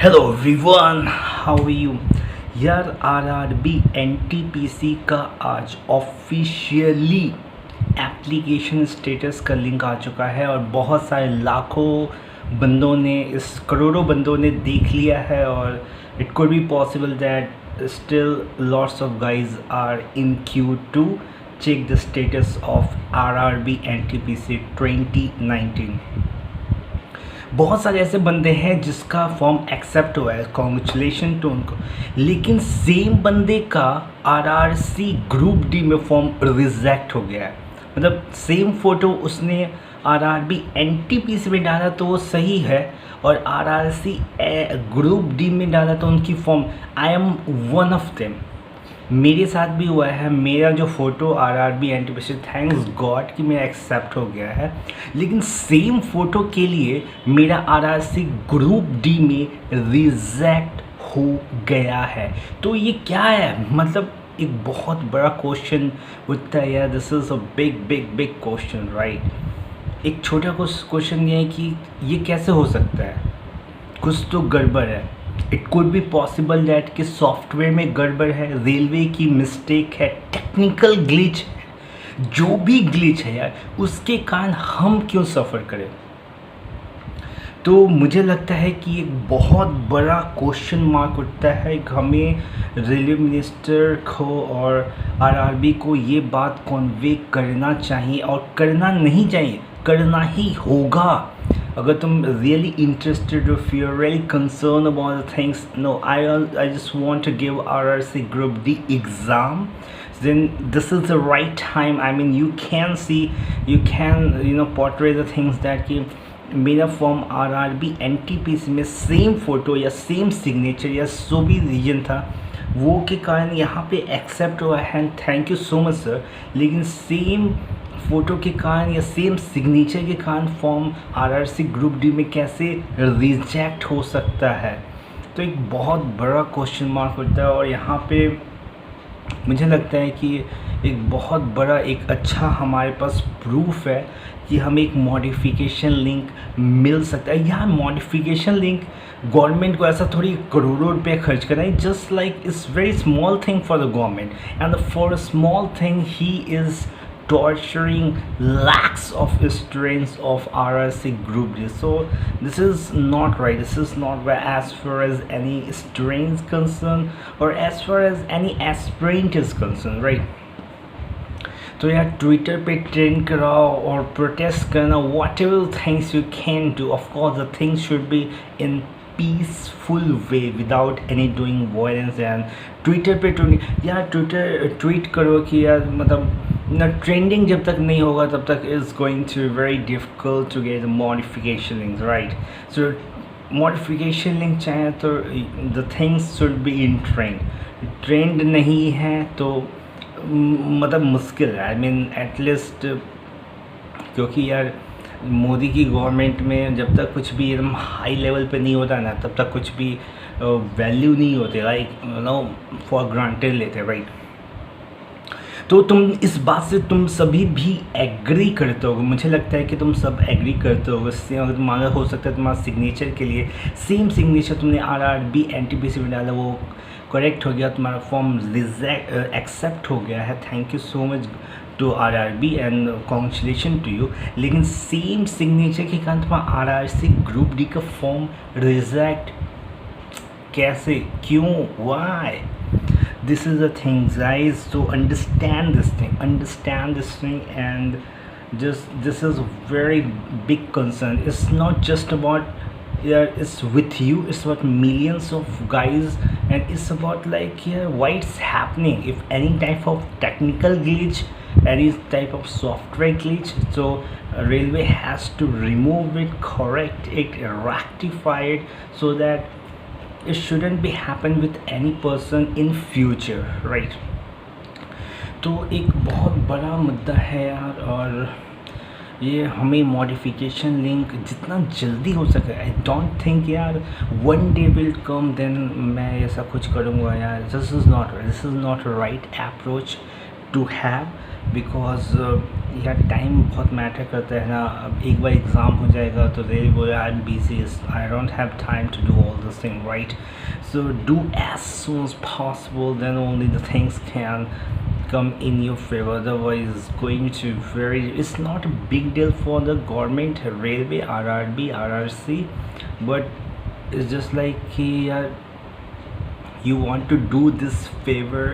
Hello everyone, how are you. यार RRB NTPC का आज ऑफिशियली एप्लीकेशन स्टेटस का लिंक आ चुका है और बहुत सारे लाखों बंदों ने, इस करोड़ों बंदों ने देख लिया है। और it could be possible that still lots of guys are in queue to check the status of RRB NTPC 2019। बहुत सारे ऐसे बंदे हैं जिसका फॉर्म एक्सेप्ट हुआ है, कॉन्ग्रेचुलेशन टू उनको। लेकिन सेम बंदे का आरआरसी ग्रुप डी में फॉर्म रिजेक्ट हो गया है। मतलब सेम फोटो उसने आरआरबी एनटीपीसी में डाला तो वो सही है, और आरआरसी ग्रुप डी में डाला तो उनकी form, I am one of them. मेरे साथ भी हुआ है। मेरा जो photo RRB NTPC, thanks God कि मेरा एक्सेप्ट हो गया है। लेकिन सेम फ़ोटो के लिए मेरा आरआरसी ग्रुप डी में रिजेक्ट हो गया है। तो ये क्या है? मतलब एक बहुत बड़ा क्वेश्चन उठता है यार। This is a big big big question, right. एक छोटा क्वेश्चन ये है कि ये कैसे हो सकता है? कुछ तो गड़बड़ है। It could be possible that कि सॉफ्टवेयर में गड़बड़ है, रेलवे की मिस्टेक है, टेक्निकल ग्लिच है। जो भी ग्लिच है यार, उसके कारण हम क्यों सफ़र करें? तो मुझे लगता है कि एक बहुत बड़ा क्वेश्चन मार्क उठता है। हमें रेलवे मिनिस्टर को और आरआरबी को ये बात कन्वे करना चाहिए, और करना नहीं चाहिए, करना ही होगा। अगर तुम really interested, if you're really concerned about the things, no, I just want to give RRC Group D exam, then this is the right time. I mean, you can portray the things that कि मेरा form RRB NTPC में same photo या same signature या जो भी reason था वो के कारण यहाँ पे एक्सेप्ट हुआ है। Thank you so much sir. लेकिन सेम फ़ोटो के कारण या सेम सिग्नेचर के कारण फॉर्म आरआरसी ग्रुप डी में कैसे रिजेक्ट हो सकता है? तो एक बहुत बड़ा क्वेश्चन मार्क होता है। और यहाँ पे मुझे लगता है कि एक बहुत बड़ा, एक अच्छा हमारे पास प्रूफ है कि हमें एक मॉडिफिकेशन लिंक मिल सकता है। यहाँ मॉडिफिकेशन लिंक गवर्नमेंट को ऐसा थोड़ी करोड़ों रुपये खर्च करना है। Just like it's very small thing for the government, and for a small thing he is torturing lakhs of students of RRC Group D. So this is not right. This is not right as far as any student is concerned, or as far as any aspirant is concerned, right? तो यार Twitter पे trend कराओ और protest करना, what ever things you can do. Of course the things should be in peaceful way without any doing violence. And Twitter पे यार tweet करो कि यार, मतलब ना, ट्रेंडिंग जब तक नहीं होगा तब तक is going to very difficult to get modification links, right. So modification link चाहे तो the things should be in trend नहीं है तो मतलब मुश्किल है। आई मीन एटलीस्ट, क्योंकि यार मोदी की गवर्नमेंट में जब तक कुछ भी एकदम हाई लेवल पे नहीं होता ना, तब तक कुछ भी वैल्यू नहीं होती, लाइक फॉर ग्रांटेड लेते, राइट। तो तुम इस बात से तुम सभी भी एग्री करते होगे। मुझे लगता है कि तुम सब एग्री करते होगे। अगर तुम्हारा हो सकता है तुम्हारा सिग्नेचर के लिए सेम सिग्नेचर तुमने आरआरबी एनटीपीसी में डाला, वो करेक्ट हो गया, तुम्हारा फॉर्म एक्सेप्ट हो गया है। Thank you so much to RRB and congratulation to you. लेकिन सेम सिग्नेचर के कारण तुम्हारा आरआरसी ग्रुप डी का फॉर्म रिजेक्ट कैसे, क्यों, why? This is the thing, guys. So understand this thing, and just this is a very big concern. It's not just about, yeah, it's with you, it's about millions of guys, and it's about like, yeah, why it's happening. If any type of technical glitch, any type of software glitch, so railway has to remove it, correct it, rectify it, so that it shouldn't be happen with any person in future, right? तो एक बहुत बड़ा मुद्दा है यार। और ये हमें मॉडिफिकेशन लिंक जितना जल्दी हो सके, आई डोंट थिंक यार one day will come then मैं ऐसा कुछ करूँगा यार। This is not right approach. To have because यार टाइम बहुत मैटर करता है ना. अब एक बार एग्ज़ाम हो जाएगा तो रेल बोले I am busy, I don't have time to do all this thing, right. So do as soon as possible, then only the things can come in your favor. Otherwise it's going to very, it's not a big deal for the government, railway, RRB, RRC, but it's just like you want to do this favor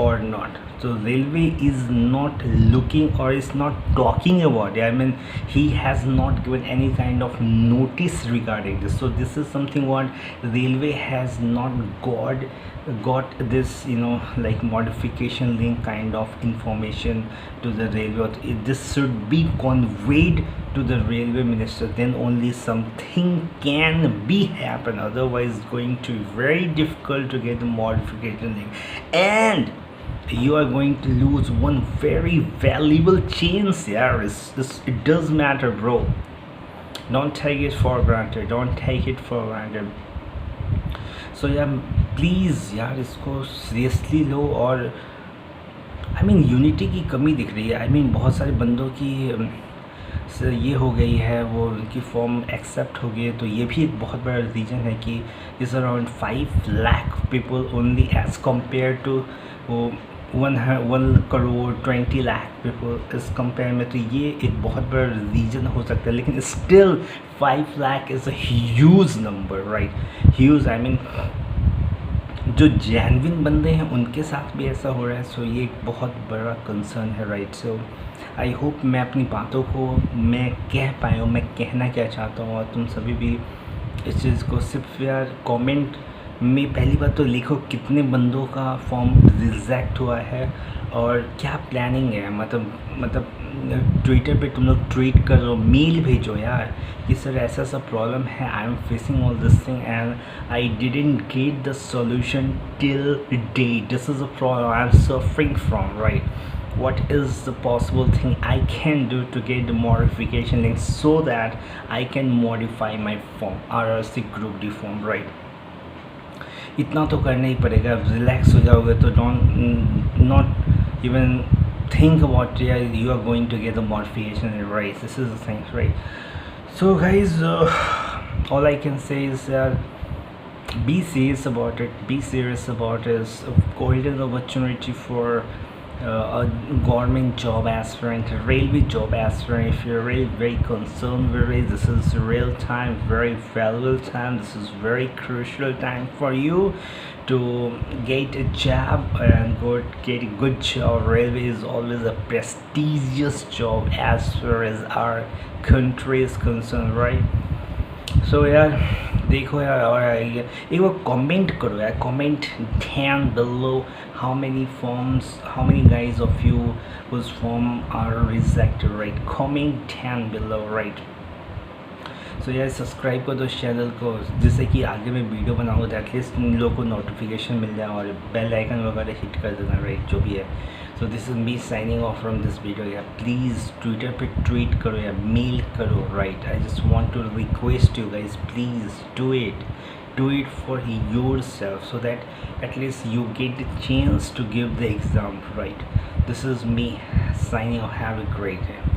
or not. So railway is not looking or is not talking about it. I mean, he has not given any kind of notice regarding this. So this is something what railway has not got this, like modification link kind of information to the railway. This should be conveyed to the railway minister, then only something can be happen. Otherwise it's going to be very difficult to get the modification link, and you are going to lose one very valuable chance. Yeah, it does matter, bro. Don't take it for granted, don't take it for granted. So yeah, please यार इसको seriously लो. और I mean unity की कमी दिख रही है. I mean बहुत सारे बंदों की ये हो गई है, वो उनकी फॉर्म एक्सेप्ट हो गई. तो ये भी एक बहुत बड़ा रीज़न है कि is around 5 lakh people only as compare to 1 crore 20 lakh people इस कंपेयर में. तो ये एक बहुत बड़ा रीज़न हो सकता है, लेकिन still 5 lakh is a huge number, right. Huge, I mean जो जेन्युइन बंदे हैं उनके साथ भी ऐसा हो रहा है. सो ये एक बहुत बड़ा कंसर्न है, राइट. सो आई होप मैं अपनी बातों को मैं कह पाया हूँ, मैं कहना क्या चाहता हूँ, और तुम सभी भी इस चीज़ को सिर्फ यार कमेंट में पहली बात तो लिखो कितने बंदों का फॉर्म रिजेक्ट हुआ है और क्या प्लानिंग है. मतलब ट्विटर पे तुम लोग ट्वीट करो, मेल भेजो यार कि सर ऐसा सा प्रॉब्लम है, I am facing all this thing and I didn't get the solution till date. This is a problem I am suffering from, right. What is the possible thing I can do to get the modification link so that I can modify my form, RRC group D form, right. इतना तो करना ही पड़ेगा. Relax हो जाओगे तो don't not even think about you are going to get the modification right. This is the thing, right. So guys, all I can say is be serious about it, be serious about it. It's a golden opportunity for a government job aspirant, a railway job aspirant. If you're really very concerned with it, this is real time, very valuable time. This is very crucial time for you to get a job and get a good job. Railway is always a prestigious job as far as our country is concerned, right. सो यार देखो यार, और एक बार comment करो यार, comment ध्यान below how many forms, how many guys of you whose form are rejected, right. comment down below, right. सो यार subscribe कर दो चैनल को, जिससे कि आगे मैं वीडियो बनाऊँ तो एटलीस्ट तुम लोगों को नोटिफिकेशन मिल जाए और बेल आइकन वगैरह हिट कर देना, राइट. जो भी है. So this is me signing off from this video. या प्लीज़ ट्विटर पे ट्वीट करो या मेल करो, right. I just want to request you guys, please do it for yourself so that at least you get the chance to give the exam, right. This is me signing off. Have a great day.